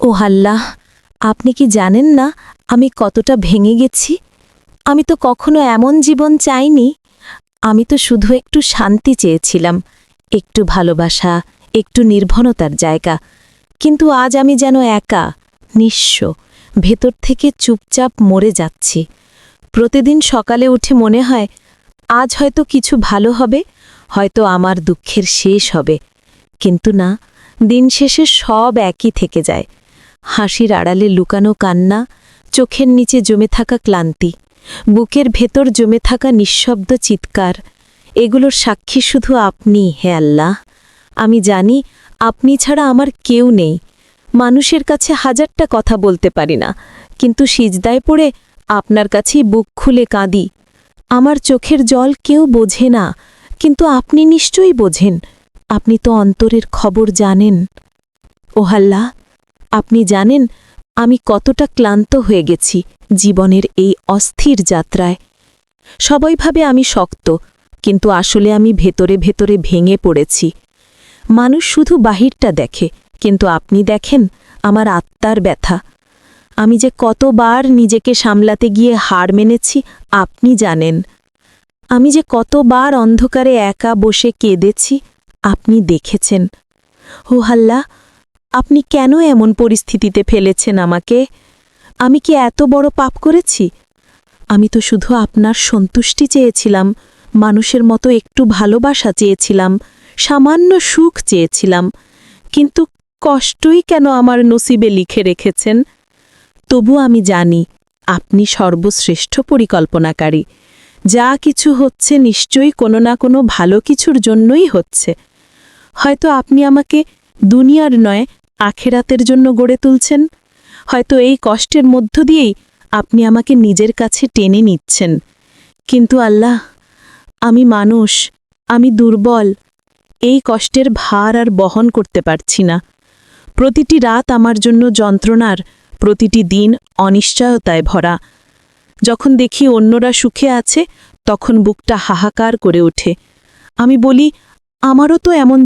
ও আল্লাহ, আপনি কি জানেন না আমি কতটা ভেঙে গেছি? আমি তো কখনো এমন জীবন চাইনি। আমি তো শুধু একটু শান্তি চেয়েছিলাম, একটু ভালোবাসা, একটু নির্ভরতার জায়গা। কিন্তু আজ আমি যেন একা, নিঃস্ব, ভেতর থেকে চুপচাপ মরে যাচ্ছি। প্রতিদিন সকালে উঠে মনে হয় আজ হয়তো কিছু ভালো হবে, হয়তো আমার দুঃখের শেষ হবে। কিন্তু না, দিন শেষে সব একই থেকে যায়। হাসির আড়ালে লুকানো কান্না, চোখের নিচে জমে থাকা ক্লান্তি, বুকের ভেতর জমে থাকা নিঃশব্দ চিৎকার। এগুলোর সাক্ষী শুধু আপনি, হে আল্লাহ। আমি জানি আপনি ছাড়া আমার কেউ নেই। মানুষের কাছে হাজারটা কথা বলতে পারি না, কিন্তু সিজদায় পড়ে আপনার কাছেই বুক খুলে কাঁদি। আমার চোখের জল কেউ বোঝে না, কিন্তু আপনি নিশ্চয়ই বোঝেন। আপনি তো অন্তরের খবর জানেন। ও আল্লাহ, আপনি জানেন আমি কতটা ক্লান্ত হয়ে গেছি জীবনের এই অস্থির যাত্রায়। সবাই ভাবে আমি শক্ত, কিন্তু আসলে আমি ভেতরে ভেতরে ভেঙে পড়েছি। মানুষ শুধু বাহিরটা দেখে, কিন্তু আপনি দেখেন আমার আত্মার ব্যথা। আমি যে কতবার নিজেকে সামলাতে গিয়ে হার মেনেছি আপনি জানেন। আমি যে কতবার অন্ধকারে একা বসে কেঁদেছি আপনি দেখেছেন। ও আল্লাহ, আপনি কেন এমন পরিস্থিতিতে ফেলেছেন আমাকে? আমি কি এত বড় পাপ করেছি? আমি তো শুধু আপনার সন্তুষ্টি চেয়েছিলাম, মানুষের মতো একটু ভালোবাসা চেয়েছিলাম, সামান্য সুখ চেয়েছিলাম। কিন্তু কষ্টই কেন আমার নসিবে লিখে রেখেছেন? তবু আমি জানি আপনি সর্বশ্রেষ্ঠ পরিকল্পনাকারী। যা কিছু হচ্ছে নিশ্চয়ই কোনো না কোনো ভালো কিছুর জন্যই হচ্ছে। হয়তো আপনি আমাকে দুনিয়ার নয়, আখেরাতের জন্য গড়ে তুলছেন। হয়তো এই কষ্টের মধ্য দিয়েই আপনি আমাকে নিজের কাছে টেনে নিচ্ছেন। কিন্তু আল্লাহ, আমি মানুষ, আমি দুর্বল। এই কষ্টের ভার আর বহন করতে পারছি না। প্রতিটি রাত আমার জন্য যন্ত্রণার, প্রতিটি দিন অনিশ্চয়তায় ভরা। যখন দেখি অন্যরা সুখে আছে, তখন বুকটা হাহাকার করে ওঠে। আমি বলি, আমারও তো এমন